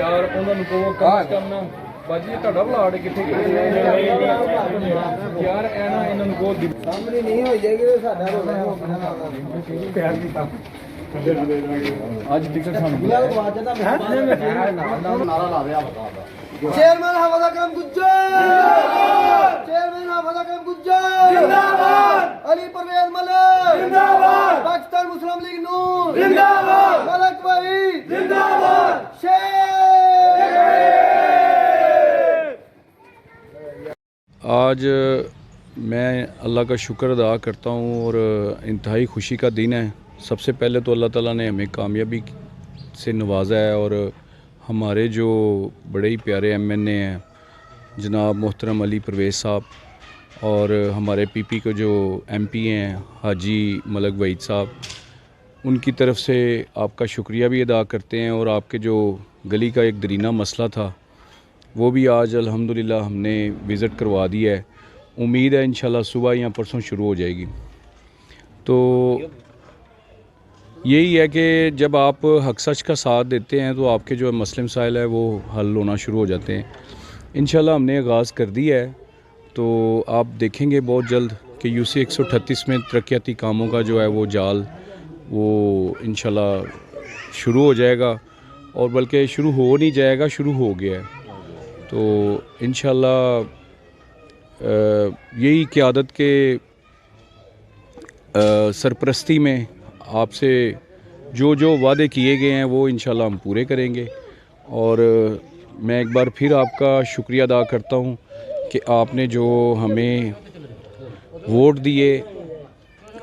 यार उन्होंने को काम करना बाजी ਤੁਹਾਡਾ ਪਲਾਟ ਕਿੱਥੇ ਗਿਆ ਯਾਰ ਇਹਨਾਂ ਨੂੰ ਕੋ ਸਾਹਮਣੇ ਨਹੀਂ ਹੋ ਜਾਏਗੀ ਸਾਡਾ ਪਿਆਰ ਕੀਤਾ ਅੱਜ ਟਿਕਟ ਸਾਨੂੰ ਨਾਰਾ ਲਾ ਦਿਆ चेयरमैन हवादा करम गुज्जर चेयरमैन हवादा करम गुज्जर जिंदाबाद अली परवेज मलिक जिंदाबाद पाकिस्तान मुस्लिम लीग नूर जिंदाबाद मलिक भाई जिंदाबाद शेर आज मैं अल्लाह का शुक्र अदा करता हूँ और इंतहाई खुशी का दिन है। सबसे पहले तो अल्लाह ताला ने हमें कामयाबी से नवाजा है और हमारे जो बड़े ही प्यारे एमएनए हैं जनाब मोहतरम अली परवेज़ साहब और हमारे पीपी के जो एमपी हैं हाजी मलिक वहीद साहब उनकी तरफ से आपका शुक्रिया भी अदा करते हैं। और आपके जो गली का एक दरीना मसला था वो भी आज अल्हम्दुलिल्लाह हमने विज़िट करवा दिया है। उम्मीद है इंशाल्लाह सुबह या परसों शुरू हो जाएगी। तो यही है कि जब आप हक सच का साथ देते हैं तो आपके जो मसले मसाइल है वो हल होना शुरू हो जाते हैं। इंशाल्लाह हमने आगाज़ कर दिया है तो आप देखेंगे बहुत जल्द कि यूसी 138 में तरक्याती कामों का जो है वो जाल वो इंशाल्लाह शुरू हो जाएगा और बल्कि शुरू हो नहीं जाएगा, शुरू हो गया है। तो इंशाल्लाह यही क़यादत के सरपरस्ती में आपसे जो जो वादे किए गए हैं वो इंशाल्लाह हम पूरे करेंगे। और मैं एक बार फिर आपका शुक्रिया अदा करता हूँ कि आपने जो हमें वोट दिए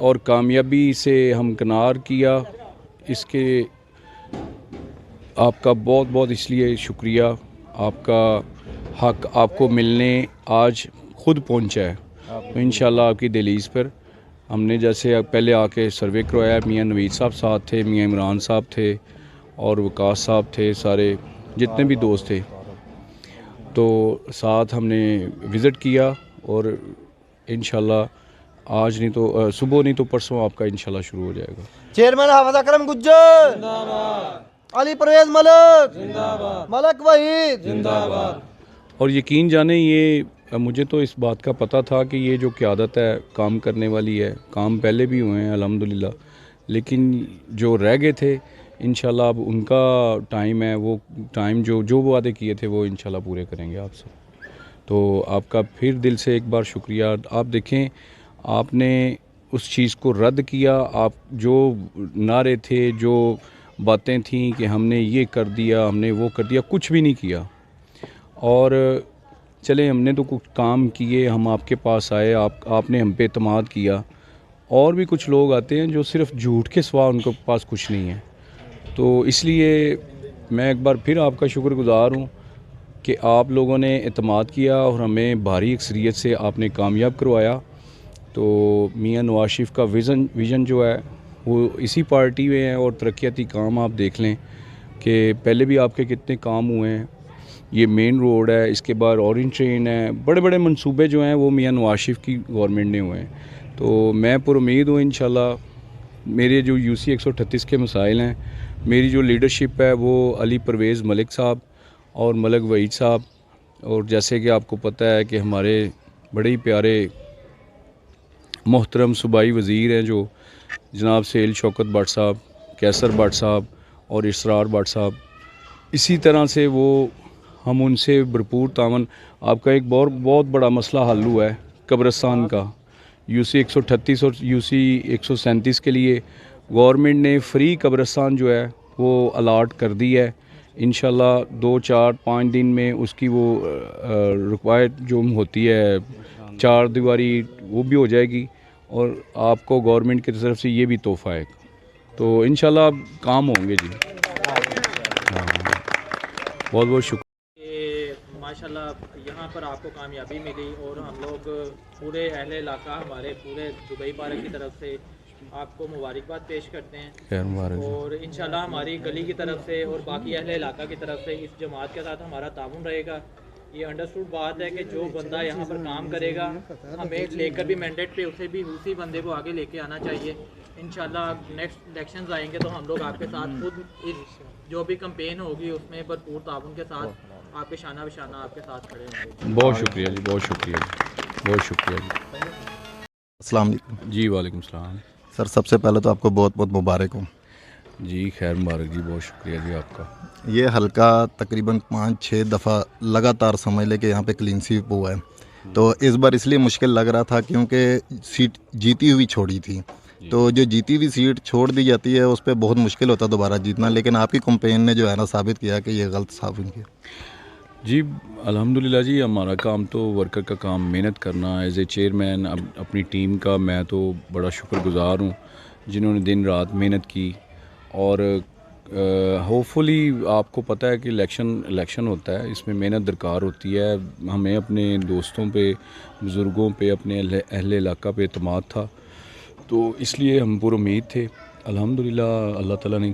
और कामयाबी से हमकिनार किया, इसके आपका बहुत बहुत इसलिए शुक्रिया। आपका हक आपको मिलने आज ख़ुद पहुँचा है। तो इंशाल्लाह आपकी दहलीज़ पर हमने जैसे पहले आके सर्वे करवाया, मियाँ नवीद साहब साथ थे, मियाँ इमरान साहब थे और वकास साहब थे, सारे जितने भी दोस्त थे तो साथ हमने विज़िट किया और इंशाल्लाह आज नहीं तो सुबह नहीं तो परसों आपका इंशाल्लाह शुरू हो जाएगा। चेयरमैन हवादा करम गुज्जर जिंदाबाद अली परवेज मलिक जिंदाबाद मलिक वहीद जिंदाबाद। और यकीन जाने ये मुझे तो इस बात का पता था कि ये जो क़यादत है काम करने वाली है। काम पहले भी हुए हैं अल्हम्दुलिल्लाह, लेकिन जो रह गए थे इंशाल्लाह अब उनका टाइम है, वो टाइम जो वादे किए थे वो इंशाल्लाह पूरे करेंगे आपसे। तो आपका फिर दिल से एक बार शुक्रिया। आप देखें आपने उस चीज़ को रद्द किया। आप जो नारे थे, जो बातें थीं कि हमने ये कर दिया, हमने वो कर दिया, कुछ भी नहीं किया। और चले हमने तो कुछ काम किए, हम आपके पास आए, आपने हम पे एतमाद किया। और भी कुछ लोग आते हैं जो सिर्फ झूठ के सिवा उनके पास कुछ नहीं है। तो इसलिए मैं एक बार फिर आपका शुक्रगुज़ार हूँ कि आप लोगों ने एतमाद किया और हमें भारी अक्सरियत से आपने कामयाब करवाया। तो मियाँ नवाज शरीफ का विज़न जो है वो इसी पार्टी में है और तरक्याती काम आप देख लें कि पहले भी आपके कितने काम हुए हैं। ये मेन रोड है, इसके बाद ऑरेंज ट्रेन है, बड़े बड़े मंसूबे जो हैं वो मियाँ नवाज शरीफ की गवर्नमेंट ने हुए हैं। तो मैं पुरुमीद हूँ इंशाल्लाह मेरे जो यूसी 138 के मसाइल हैं, मेरी जो लीडरशिप है वो अली परवेज़ मलिक साहब और मलिक वहीद साहब, और जैसे कि आपको पता है कि हमारे बड़े ही प्यारे मोहतरम सूबाई वज़ीर हैं जो जनाब सेल शौकत भट्ट साहब, कैसर भट्ट साहब और इसरार भट्ट साहब, इसी तरह से वो हम उनसे भरपूर तावन। आपका एक बहुत बड़ा मसला हल हुआ है कब्रिस्तान का। यूसी 138 और यूसी 137 के लिए गवर्नमेंट ने फ्री कब्रिस्तान जो है वो अलाट कर दी है। इंशाल्लाह 2-4-5 दिन में उसकी वो रिक्वायर्ड जो होती है 4 दीवारी वो भी हो जाएगी और आपको गवर्नमेंट की तरफ से ये भी तोहफ़ा है। तो इंशाल्लाह काम होंगे जी। बहुत बहुत शुक्रिया। माशाल्लाह यहाँ पर आपको कामयाबी मिली और हम लोग पूरे अहले इलाका हमारे पूरे दुबई पार्क की तरफ से आपको मुबारकबाद पेश करते हैं। और इंशाल्लाह हमारी गली की तरफ से और बाकी अहले इलाका की तरफ से इस जमात के साथ हमारा ताउन रहेगा। ये अंडरस्टूड बात है कि जो बंदा यहाँ पर काम करेगा हमें लेकर भी मैंडेट पे उसे भी उसी बंदे को आगे लेके आना चाहिए। इंशाल्लाह नेक्स्ट इलेक्शंस आएंगे तो हम लोग आपके साथ खुद इस जो भी कैंपेन होगी उसमें भरपूर ताउन के साथ आपके शाना बिशाना आपके साथ खड़े होंगे। बहुत शुक्रिया जी, बहुत शुक्रिया जी, बहुत शुक्रिया जी। अस्सलाम वालेकुम। जी वालेकुम सलाम। सर सबसे पहले तो आपको बहुत बहुत मुबारक हो। जी खैर मुबारक जी, बहुत शुक्रिया जी आपका। ये हल्का तकरीबन 5-6 दफ़ा लगातार समझ ले कि यहाँ पे क्लीन स्वीप हुआ है, तो इस बार इसलिए मुश्किल लग रहा था क्योंकि सीट जीती हुई छोड़ी थी, तो जो जीती हुई सीट छोड़ दी जाती है उस पर बहुत मुश्किल होता है दोबारा जीतना, लेकिन आपकी कंपेन ने जो है ना साबित किया कि ये गलत साबित किया। जी अल्हम्दुलिल्लाह जी, हमारा काम तो वर्कर का काम मेहनत करना। एज ए चेयरमैन अपनी टीम का मैं तो बड़ा शुक्रगुज़ार हूँ जिन्होंने दिन रात मेहनत की। और होपफुली आपको पता है कि इलेक्शन होता है, इसमें मेहनत दरकार होती है। हमें अपने दोस्तों पे, बुज़ुर्गों पे, अपने अहले इलाका पे एतमाद था, तो इसलिए हम पूरी उम्मीद थे। अल्हम्दुलिल्लाह अल्लाह ताला ने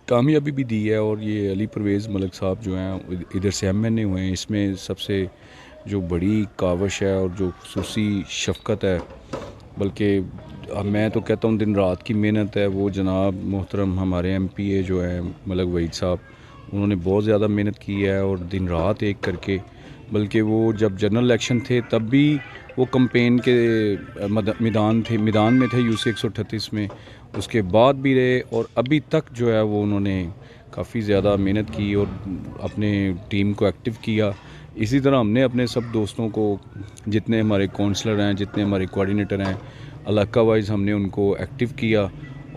कामयाबी भी दी है। और ये अली परवेज़ मलिक साहब जो हैं इधर से MNA हुए हैं, इसमें सबसे जो बड़ी काविश है और जो खुसूसी शफ़क़त है, बल्कि मैं तो कहता हूँ दिन रात की मेहनत है। वो जनाब मोहतरम हमारे MPA जो हैं मलिक वहीद साहब, उन्होंने बहुत ज़्यादा मेहनत की है और दिन रात एक करके, बल्कि वो जब जनरल इलेक्शन थे तब भी वो कैंपेन के मैदान में थे UC 138 में, उसके बाद भी रहे और अभी तक जो है वो उन्होंने काफ़ी ज़्यादा मेहनत की और अपने टीम को एक्टिव किया। इसी तरह हमने अपने सब दोस्तों को, जितने हमारे काउंसलर हैं, जितने हमारे कोऑर्डिनेटर हैं, इलाका वाइज हमने उनको एक्टिव किया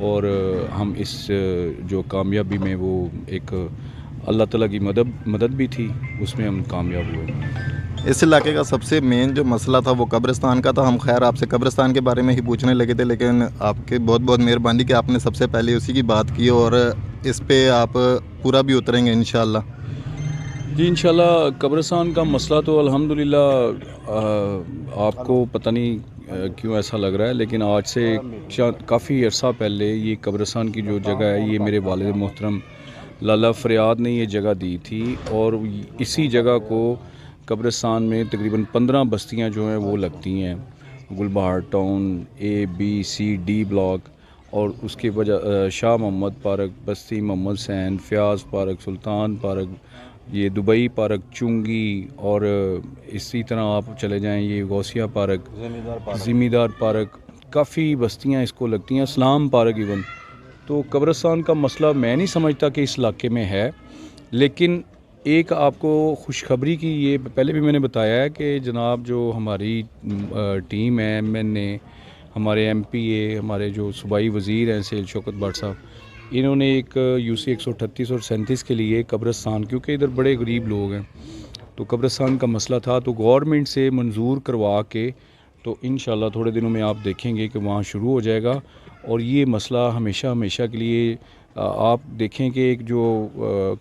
और हम इस जो कामयाबी में वो एक अल्लाह ताला की मदद भी थी, उसमें हम कामयाब हुए। इस इलाके का सबसे मेन जो मसला था वो कब्रिस्तान का था। हम खैर आपसे कब्रिस्तान के बारे में ही पूछने लगे थे, लेकिन आपके बहुत बहुत मेहरबानी कि आपने सबसे पहले उसी की बात की और इस पे आप पूरा भी उतरेंगे इंशाल्लाह। जी इंशाल्लाह। कब्रिस्तान का मसला तो अल्हम्दुलिल्लाह आपको पता नहीं क्यों ऐसा लग रहा है, लेकिन आज से काफ़ी अरसा पहले ये कब्रिस्तान की जो जगह है, ये मेरे वालिद मोहतरम लाला फरियाद ने ये जगह दी थी और इसी जगह को कब्रिस्तान में तकरीबन 15 बस्तियां जो हैं वो लगती हैं। Gulbahar town, A, B, C, D block और उसके वजह Shah Mohammad park, Basti Mohammad Sain, Fayyaz park, Sultan park, ये दुबई पार्क, चुंगी और इसी तरह आप चले जाएं ये गौसिया पार्क, ज़मींदार पार्क, काफ़ी बस्तियां इसको लगती हैं, इस्लाम पार्क इवन। तो कब्रिस्तान का मसला मैं नहीं समझता कि इस इलाके में है, लेकिन एक आपको खुशखबरी की, ये पहले भी मैंने बताया है कि जनाब जो हमारी टीम है MNA, हमारे MPA, हमारे जो सूबाई वज़ीर हैं सैयद शौकत भट्ट साहब, इन्होंने एक UC 138 और 37 के लिए कब्रिस्तान, क्योंकि इधर बड़े गरीब लोग हैं तो कब्रिस्तान का मसला था, तो गवर्नमेंट से मंजूर करवा के तो इंशाल्लाह थोड़े दिनों में आप देखेंगे कि वहाँ शुरू हो जाएगा। और ये मसला हमेशा के लिए आप देखें कि एक जो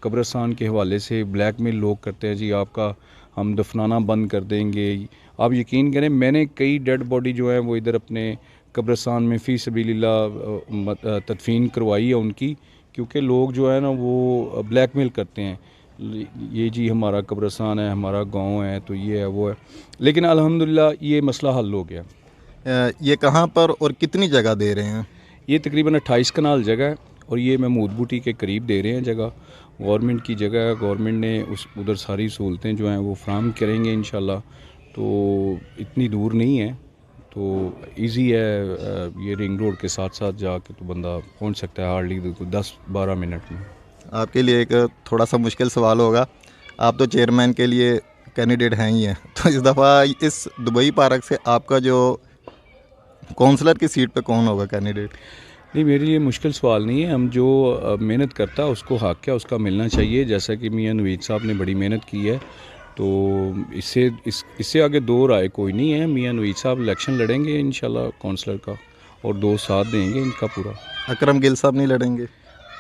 कब्रिस्तान के हवाले से ब्लैकमेल लोग करते हैं, जी आपका हम दफनाना बंद कर देंगे। आप यकीन करें, मैंने कई डेड बॉडी जो है वो इधर अपने कब्रिस्तान में फ़ी सबीलिल्लाह तदफीन करवाई है उनकी, क्योंकि लोग जो है ना वो ब्लैकमेल करते हैं, ये जी हमारा कब्रिस्तान है, हमारा गांव है, तो ये है वो है। लेकिन अल्हम्दुलिल्लाह ये मसला हल हो गया। ये कहाँ पर और कितनी जगह दे रहे हैं? ये तकरीबन 28 कनाल जगह है और ये महमूद बूटी के करीब दे रहे हैं जगह। गवर्नमेंट की जगह है, गवर्नमेंट ने उधर सारी सहूलतें जो हैं वो फ्राहम करेंगे इंशाल्लाह। तो इतनी दूर नहीं है, तो इजी है, ये रिंग रोड के साथ साथ जाके तो बंदा पहुंच सकता है हार्डली 10-12 मिनट में। आपके लिए एक थोड़ा सा मुश्किल सवाल होगा, आप तो चेयरमैन के लिए कैंडिडेट हैं ही हैं, तो इस दफ़ा इस दुबई पार्क से आपका जो काउंसलर की सीट पे कौन होगा कैंडिडेट? नहीं, मेरे लिए मुश्किल सवाल नहीं है। हम जो मेहनत करता है उसको हक क्या उसका मिलना चाहिए। जैसा कि मियां नवीद साहब ने बड़ी मेहनत की है, तो इससे आगे दो राय कोई नहीं है। मियां नवीद साहब इलेक्शन लड़ेंगे इंशाल्लाह काउंसलर का और दो साथ देंगे इनका पूरा। अकरम गिल साहब नहीं लड़ेंगे?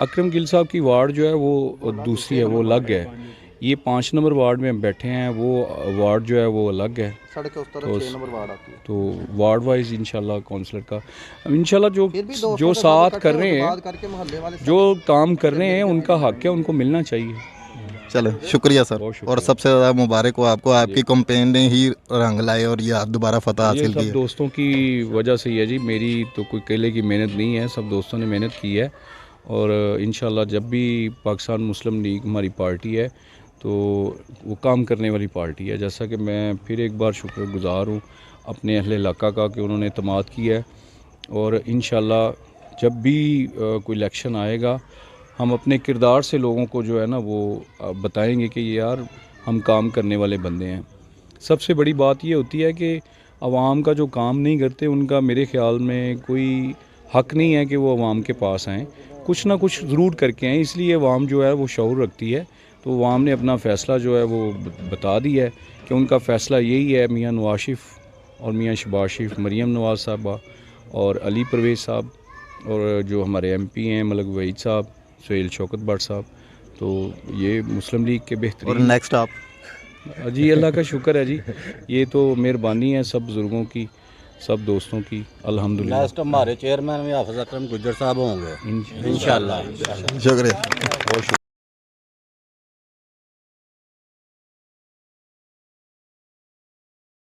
अकरम गिल साहब की वार्ड जो है वो दूसरी है, वो अलग है। ये 5 नंबर वार्ड में हम बैठे हैं, वो वार्ड जो है वो अलग है। सड़क के उस तरफ 6 नंबर वार्ड आती है। तो वार्ड वाइज इंशाल्लाह काउंसलर का इंशाल्लाह जो साथ कर रहे हैं, जो काम कर रहे हैं, उनका हक है, उनको मिलना चाहिए। चलो शुक्रिया सर, बहुत शुक्रिया। और सबसे ज़्यादा मुबारक हो आपको, आपकी कंपेन ने ही रंग लाए और ये आप दोबारा फतह ये हासिल सब की। दोस्तों की वजह से ही है जी, मेरी तो कोई अकेले की मेहनत नहीं है, सब दोस्तों ने मेहनत की है। और इंशाल्लाह जब भी पाकिस्तान मुस्लिम लीग हमारी पार्टी है तो वो काम करने वाली पार्टी है। जैसा कि मैं फिर एक बार शुक्रगुज़ार हूँ अपने अहले इलाका का कि उन्होंने एतमाद किया है। और इंशाल्लाह जब भी कोई इलेक्शन आएगा हम अपने किरदार से लोगों को जो है ना वो बताएंगे कि यार हम काम करने वाले बंदे हैं। सबसे बड़ी बात ये होती है कि आवाम का जो काम नहीं करते उनका मेरे ख़्याल में कोई हक़ नहीं है कि वो आवाम के पास आएँ, कुछ ना कुछ ज़रूर करके आएँ। इसलिए आवाम जो है वो शऊर रखती है, तो आवाम ने अपना फ़ैसला जो है वो बता दिया है कि उनका फ़ैसला यही है। मियाँ नवाज शरीफ और मियाँ शहबाज शरीफ, मरीम नवाज साहबा और अली परवेज़ साहब, और जो हमारे MP हैं मलिक वहीद साहब, सुहेल शौकत भट्ट साहब, तो ये मुस्लिम लीग के और बेहतरीन। नेक्स्ट आप? जी अल्लाह का शुक्र है जी, ये तो मेहरबानी है सब बुज़ुर्गों की, सब दोस्तों की, अल्हम्दुलिल्लाह। नेक्स्ट हमारे चेयरमैन में हाफिज़ अकरम गुज्जर साहब होंगे इंशाल्लाह। शुक्रिया।